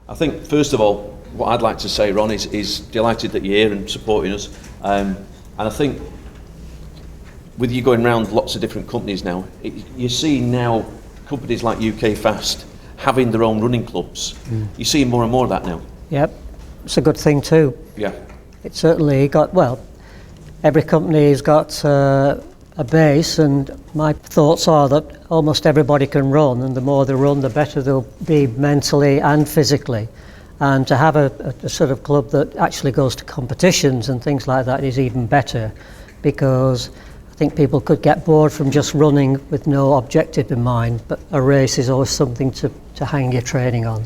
I think, first of all, what I'd like to say, Ron, is delighted that you're here and supporting us. And I think with you going around lots of different companies now, you see now companies like UKFast having their own running clubs. You see more and more of that now. Yep, it's a good thing too. Yeah. It's certainly got, well, every company's got a base, and my thoughts are that almost everybody can run, and the more they run, the better they'll be mentally and physically. And to have a sort of club that actually goes to competitions and things like that is even better, because I think people could get bored from just running with no objective in mind, but a race is always something to hang your training on.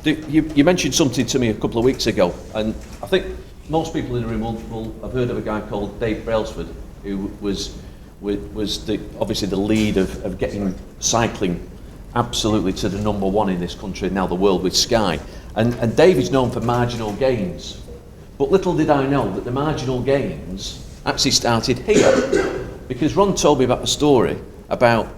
You mentioned something to me a couple of weeks ago, and I think most people in the room will have heard of a guy called Dave Brailsford, who was obviously the lead of getting cycling absolutely to the number one in this country, now the world, with Sky. And Dave is known for marginal gains. But little did I know that the marginal gains actually started here, because Ron told me about the story about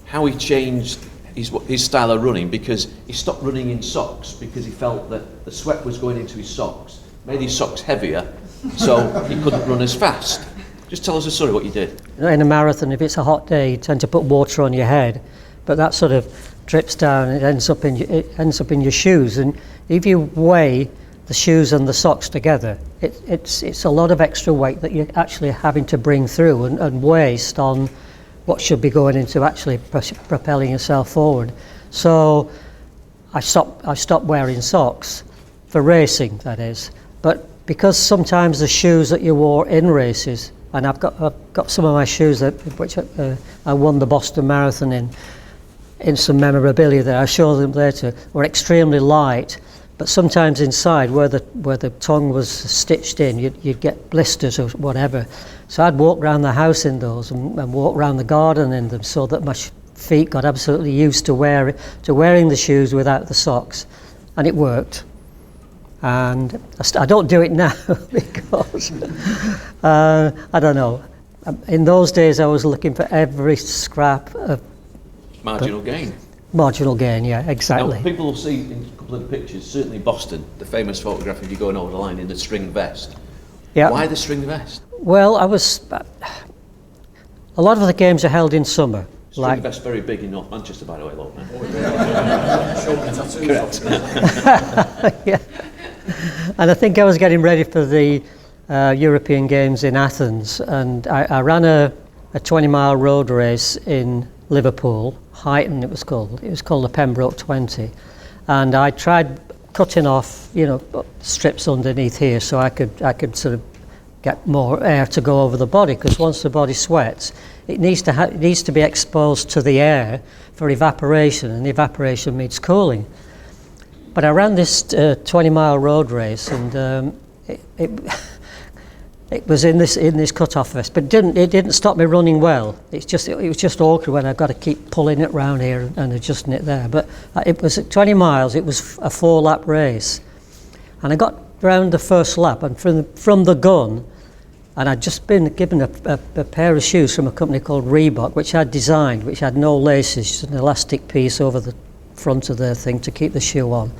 how he changed his style of running, because he stopped running in socks because he felt that the sweat was going into his socks, made his socks heavier, so he couldn't run as fast. Just tell us a story what you did. In a marathon, if it's a hot day, you tend to put water on your head, but that sort of drips down, it ends up in your shoes, and if you weigh the shoes and the socks together, it's a lot of extra weight that you're actually having to bring through and waste on what should be going into actually propelling yourself forward. So I stopped wearing socks for racing, that is, but because sometimes the shoes that you wore in races, and I've got some of my shoes which I won the Boston Marathon in some memorabilia there, I'll show them later, were extremely light, but sometimes inside where the tongue was stitched in, you'd get blisters or whatever. So I'd walk around the house in those and walk around the garden in them, so that my feet got absolutely used to wearing the shoes without the socks, and it worked. And I don't do it now because I don't know. In those days, I was looking for every scrap of marginal gain. Marginal gain, yeah, exactly. Now, people will see in a couple of the pictures, certainly Boston, the famous photograph of you going over the line in the string vest. Yeah. Why the string vest? Well, a lot of the games are held in summer. String vest very big in North Manchester, by the way, Lord. Correct. Yeah. And I think I was getting ready for the European Games in Athens, and I ran a 20-mile road race in Liverpool, Highton it was called. It was called the Pembroke 20, and I tried cutting off, strips underneath here so I could sort of get more air to go over the body, because once the body sweats, it needs to be exposed to the air for evaporation, and evaporation means cooling. But I ran this 20-mile road race, and it was in this cut-off vest, but it didn't stop me running well. It was just awkward when I've got to keep pulling it round here and adjusting it there. But it was at 20 miles. It was a 4-lap race, and I got round the first lap, and from the gun, and I'd just been given a pair of shoes from a company called Reebok, which I'd designed, which had no laces, just an elastic piece over the front of the thing to keep the shoe on.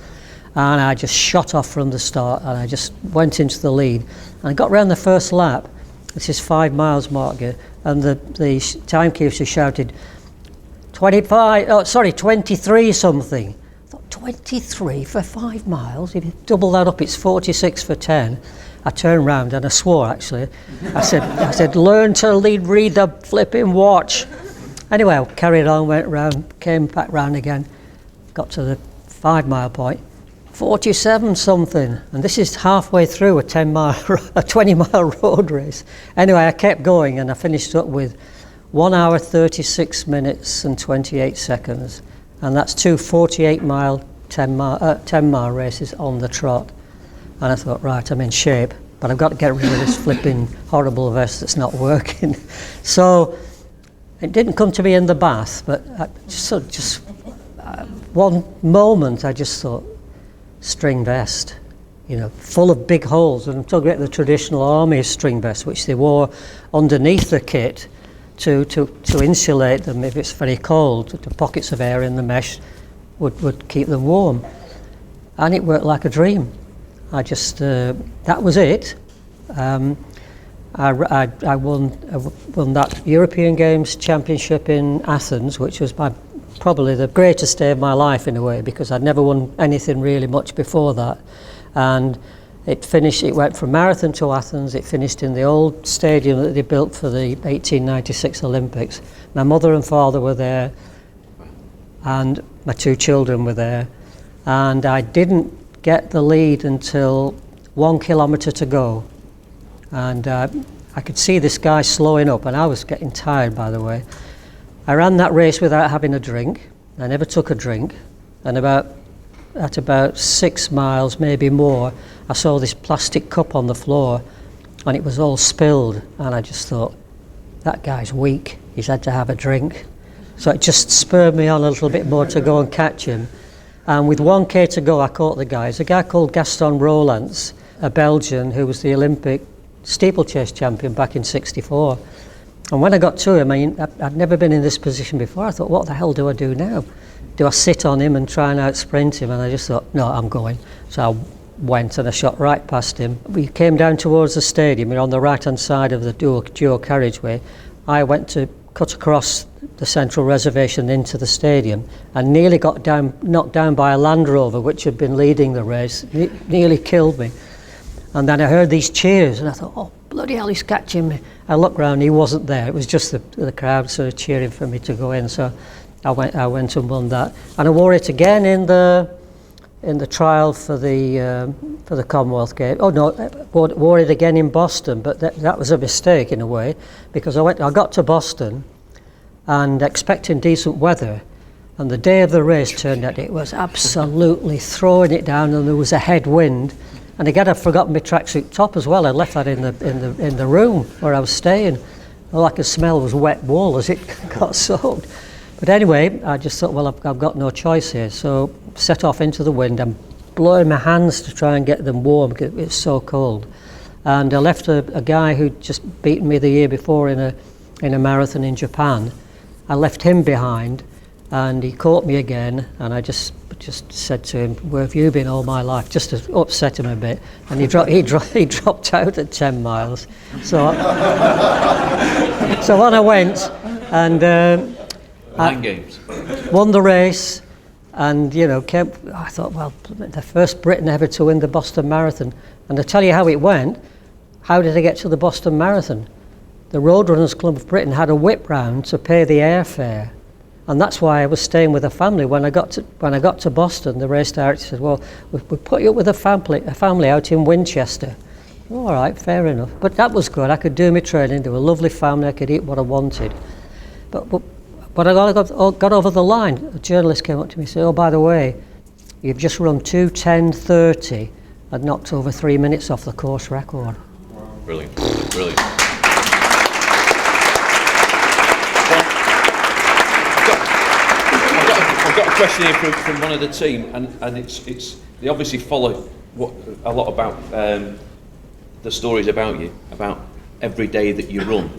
And I just shot off from the start, and I just went into the lead. And I got round the first lap, this is 5 miles marker, and the timekeeper shouted 23 something. I thought, 23 for 5 miles? If you double that up, it's 46 for 10. I turned round and I swore, actually. I said, learn to read the flipping watch. Anyway, I carried on, went round, came back round again, got to the 5 mile point. 47 something, and this is halfway through a 20-mile road race. Anyway, I kept going, and I finished up with 1 hour 36 minutes and 28 seconds, and that's 2 48-mile 10-mile races on the trot. And I thought, right, I'm in shape, but I've got to get rid of this flipping horrible vest that's not working. So it didn't come to me in the bath, but one moment I just thought, string vest, full of big holes, and I'm talking about the traditional army string vest, which they wore underneath the kit to insulate them if it's very cold. The pockets of air in the mesh would keep them warm. and it worked like a dream. I just, that was it. I won that European Games Championship in Athens, which was probably the greatest day of my life in a way, because I'd never won anything really much before that. And it went from Marathon to Athens. It finished in the old stadium that they built for the 1896 Olympics. My mother and father were there, and my 2 children were there. And I didn't get the lead until 1 kilometre to go. And I could see this guy slowing up, and I was getting tired, by the way. I ran that race without having a drink. I never took a drink. And at about 6 miles, maybe more, I saw this plastic cup on the floor, and it was all spilled. And I just thought, that guy's weak. He's had to have a drink. So it just spurred me on a little bit more to go and catch him. And with 1K to go, I caught the guy. There's a guy called Gaston Rolants, a Belgian who was the Olympic steeplechase champion back in '64. And when I got to him, I'd never been in this position before. I thought, what the hell do I do now? Do I sit on him and try and out-sprint him? And I just thought, no, I'm going. So I went and I shot right past him. We came down towards the stadium. We're on the right-hand side of the dual carriageway. I went to cut across the central reservation into the stadium and nearly got knocked down by a Land Rover, which had been leading the race. Nearly killed me. And then I heard these cheers, and I thought, oh, bloody hell, he's catching me. I looked round, he wasn't there. It was just the crowd sort of cheering for me to go in. So I went and won that. And I wore it again in the trial for the Commonwealth Games. Oh no, wore it again in Boston, but that was a mistake in a way, because I got to Boston and expecting decent weather, and the day of the race turned out it was absolutely throwing it down, and there was a headwind. And again, I'd forgotten my tracksuit top as well. I left that in the room where I was staying. All I could smell was wet wool as it got soaked. But anyway, I just thought, well, I've got no choice here. So set off into the wind. I'm blowing my hands to try and get them warm because it's so cold. And I left a guy who'd just beaten me the year before in a marathon in Japan. I left him behind, and he caught me again, and I just said to him, where have you been all my life? Just to upset him a bit. And he dropped out at 10 miles. So on I went, and games. Won the race, and I thought, well, the first Briton ever to win the Boston Marathon. And to tell you how it went, how did I get to the Boston Marathon? The Roadrunners Club of Britain had a whip round to pay the airfare. And that's why I was staying with a family. When I got to Boston, the race director said, well, we put you up with a family out in Winchester. All right, fair enough. But that was good. I could do my training. They were a lovely family. I could eat what I wanted. But I got over the line. A journalist came up to me and said, oh, by the way, you've just run 2:10:30 and knocked over 3 minutes off the course record. Brilliant, brilliant. I've got a question here from one of the team, and it's they obviously follow a lot about the stories about you, about every day that you run.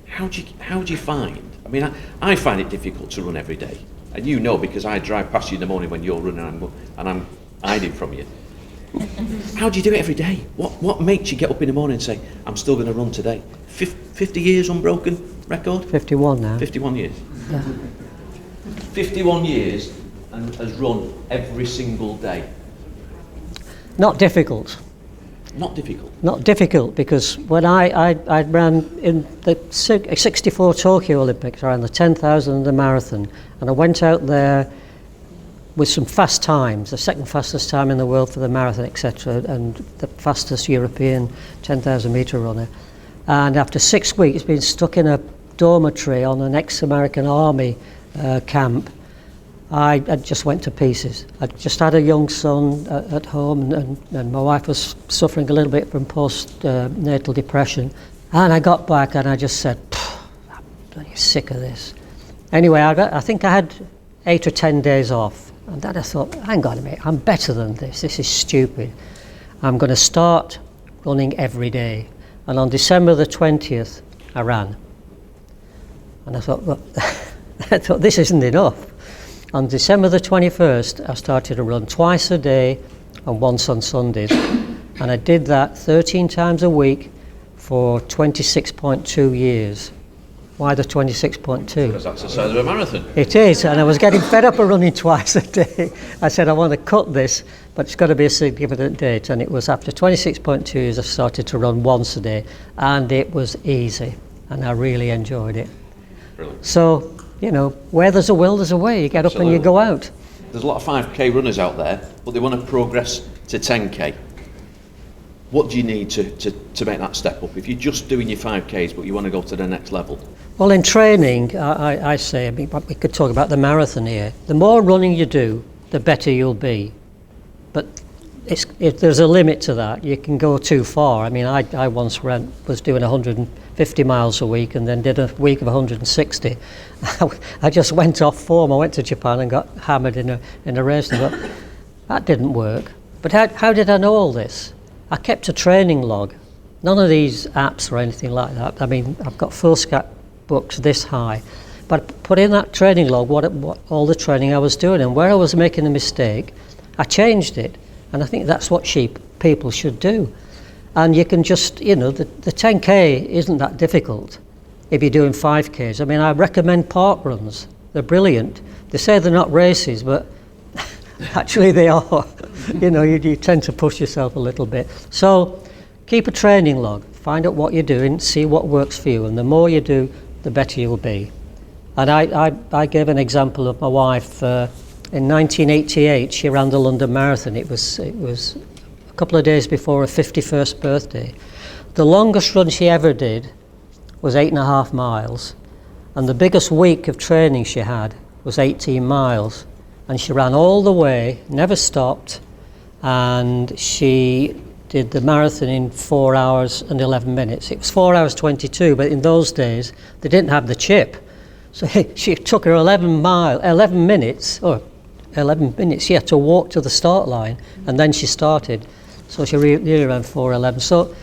How do you find? I mean, I find it difficult to run every day, and you know, because I drive past you in the morning when you're running, and I'm hiding from you. How do you do it every day? What makes you get up in the morning and say, I'm still going to run today? 50 years unbroken record? 51 now. 51 years. Yeah. 51 years and has run every single day. Not difficult. Not difficult? Not difficult, because when I ran in the 64 Tokyo Olympics, I ran the 10,000 and the marathon, and I went out there with some fast times, the second fastest time in the world for the marathon, etc., and the fastest European 10,000 metre runner. And after 6 weeks being stuck in a dormitory on an ex-American army camp, I just went to pieces. I just had a young son at home, and my wife was suffering a little bit from post-natal depression. And I got back and I just said, I'm bloody sick of this. Anyway, I think I had 8 or 10 days off. And then I thought, hang on a minute, I'm better than this. This is stupid. I'm going to start running every day. And on December the 20th, I ran. And I thought, well, this isn't enough. On December the 21st, I started to run twice a day and once on Sundays. And I did that 13 times a week for 26.2 years. Why the 26.2? Because that's the size of a marathon. It is, and I was getting fed up of running twice a day. I said, I want to cut this, but it's got to be a significant date. And it was after 26.2 years I started to run once a day, and it was easy, and I really enjoyed it. Brilliant. So, you know, where there's a will, there's a way. You get up and you go out. There's a lot of 5k runners out there, but they want to progress to 10k. What do you need to make that step up? If you're just doing your 5Ks, but you want to go to the next level? Well, in training, I say, I mean, we could talk about the marathon here. The more running you do, the better you'll be. But there's a limit to that. You can go too far. I mean, I once was doing 150 miles a week and then did a week of 160. I just went off form. I went to Japan and got hammered in a race. And thought, that didn't work. But how did I know all this? I kept a training log. None of these apps or anything like that. I mean, I've got foolscap books this high. But I put in that training log what all the training I was doing, and where I was making a mistake, I changed it. And I think that's what people should do. And you can just, you know, the 10K isn't that difficult if you're doing 5Ks. I mean, I recommend park runs. They're brilliant. They say they're not races, but actually they are. You know, you tend to push yourself a little bit. So keep a training log. Find out what you're doing, see what works for you. And the more you do, the better you'll be. And I gave an example of my wife. In 1988, she ran the London Marathon. It was a couple of days before her 51st birthday. The longest run she ever did was 8.5 miles. And the biggest week of training she had was 18 miles. And she ran all the way, never stopped. And she did the marathon in 4 hours and 11 minutes. It was 4 hours 22, but in those days, they didn't have the chip. So she took her 11 minutes, she had to walk to the start line, and then she started. So she really ran 4:11. So,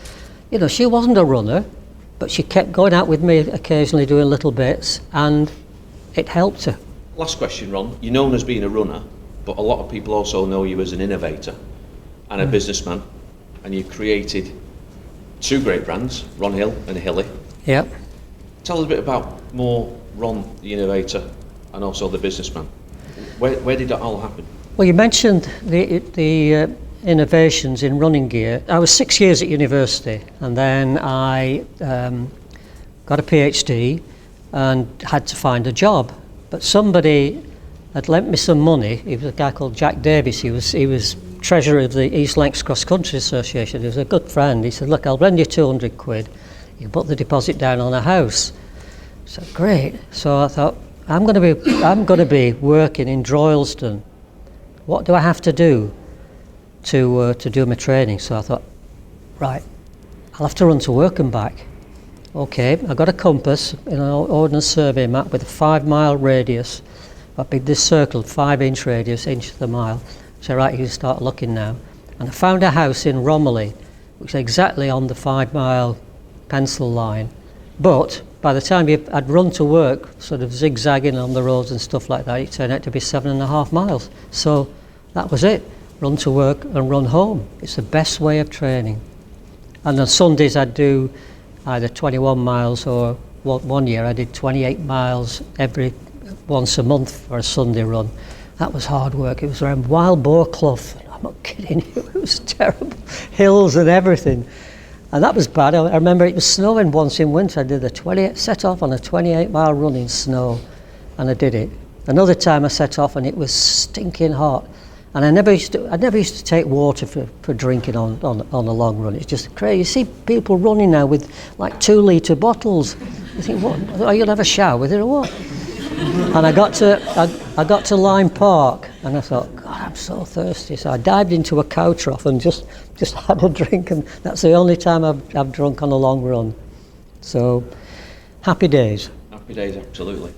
you know, she wasn't a runner, but she kept going out with me occasionally doing little bits, and it helped her. Last question, Ron. You're known as being a runner, but a lot of people also know you as an innovator and a businessman, and you've created 2 great brands, Ron Hill and Hilly. Yep. Tell us a bit about more Ron, the innovator, and also the businessman. Where did that all happen? Well, you mentioned the innovations in running gear. I was 6 years at university, and then I got a PhD and had to find a job. But somebody had lent me some money. He was a guy called Jack Davies. He was treasurer of the East Lancs Cross Country Association. He was a good friend. He said, "Look, I'll lend you 200 quid. You put the deposit down on a house." I said, "Great." So I thought, I'm going to be working in Droylsden. What do I have to do to do my training? So I thought, right, I'll have to run to work and back. Okay, I got a compass in an ordnance survey map with a 5-mile radius. I picked this circle, 5-inch radius, inch to the mile. So right, you can start looking now. And I found a house in Romilly, which is exactly on the 5-mile pencil line. But by the time I'd run to work, sort of zigzagging on the roads and stuff like that, it turned out to be 7.5 miles. So that was it. Run to work and run home. It's the best way of training. And on Sundays I'd do either 21 miles or one year I did 28 miles once a month for a Sunday run. That was hard work. It was around Wild Boar Clough. I'm not kidding you. It was terrible. Hills and everything. And that was bad. I remember it was snowing once in winter. I set off on a 28-mile run in snow, and I did it. Another time I set off and it was stinking hot. And I never used to take water for drinking on a long run. It's just crazy. You see people running now with like 2-litre bottles. You think, what? Are you gonna have a shower with it or what? And I got to Lyme Park, and I thought, God, I'm so thirsty. So I dived into a cow trough and just had a drink, and that's the only time I've drunk on a long run. So, happy days. Happy days, absolutely.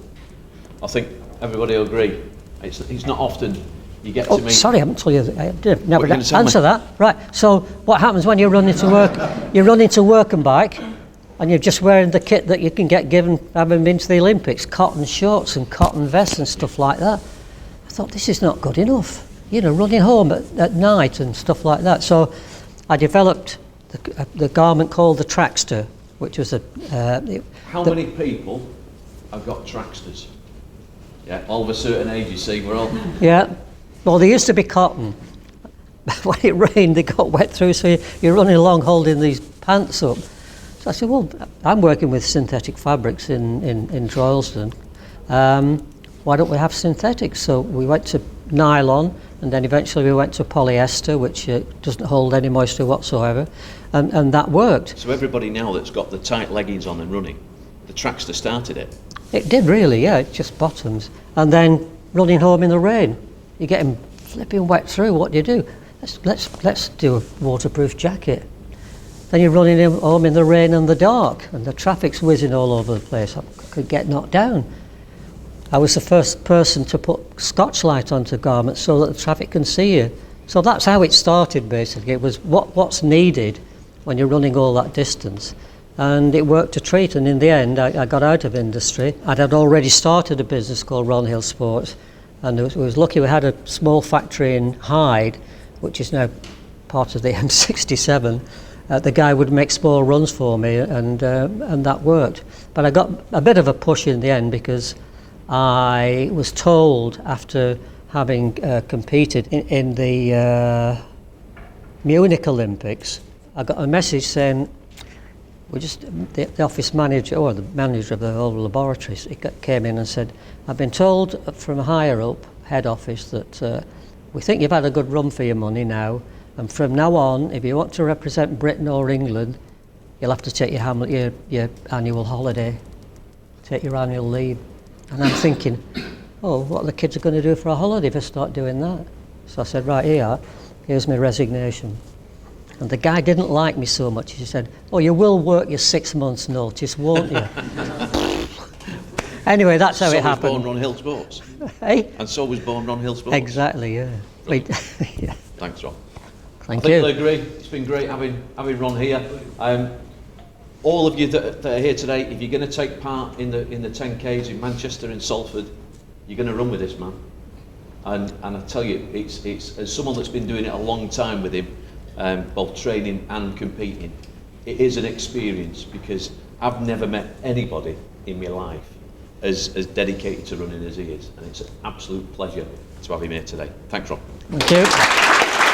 I think everybody will agree. It's not often you get to meet... Sorry, I haven't told you. I didn't never answer that. Right, so what happens when you run into work? You run into work and bike, and you're just wearing the kit that you can get given having been to the Olympics, cotton shorts and cotton vests and stuff like that. thought, this is not good enough. You know, running home at night and stuff like that. So I developed the garment called the Trackster, which was How many people have got Tracksters? Yeah, all of a certain age, you see, we're all... Yeah. Well, they used to be cotton. When it rained, they got wet through, so you're running along holding these pants up. So I said, well, I'm working with synthetic fabrics in Droylsden. Why don't we have synthetics? So we went to nylon, and then eventually we went to polyester, which doesn't hold any moisture whatsoever, and that worked. So everybody now that's got the tight leggings on and running, the Trackster started it. It did really, yeah, it just bottoms. And then running home in the rain, you're getting flipping wet through, what do? Let's do a waterproof jacket. Then you're running home in the rain and the dark, and the traffic's whizzing all over the place. I could get knocked down. I was the first person to put Scotch-Lite onto garments so that the traffic can see you. So that's how it started, basically. It was what's needed when you're running all that distance. And it worked a treat, and in the end I got out of industry. I'd already started a business called Ron Hill Sports, and I was lucky we had a small factory in Hyde, which is now part of the M67. The guy would make small runs for me, and that worked. But I got a bit of a push in the end, because I was told, after having competed in the Munich Olympics, I got a message saying, the office manager, or the manager of the whole laboratory, came in and said, I've been told from higher up, head office, that we think you've had a good run for your money now, and from now on, if you want to represent Britain or England, you'll have to take your annual holiday, take your annual leave. And I'm thinking, oh, what are the kids going to do for a holiday if I start doing that? So I said, right, here's my resignation. And the guy didn't like me so much. He said, oh, you will work your 6 months' notice, won't you? Anyway, that's how it happened. So was born Ron Hill Sports. Hey? And so was born Ron Hill Sports. Exactly, yeah. Yeah. Thanks, Ron. Thank I you. think they'll agree. It's been great having Ron here. All of you that are here today, if you're going to take part in the 10Ks in Manchester and Salford, you're going to run with this man. And I tell you, it's as someone that's been doing it a long time with him, both training and competing, it is an experience, because I've never met anybody in my life as dedicated to running as he is, and it's an absolute pleasure to have him here today. Thanks, Ron. Thank you.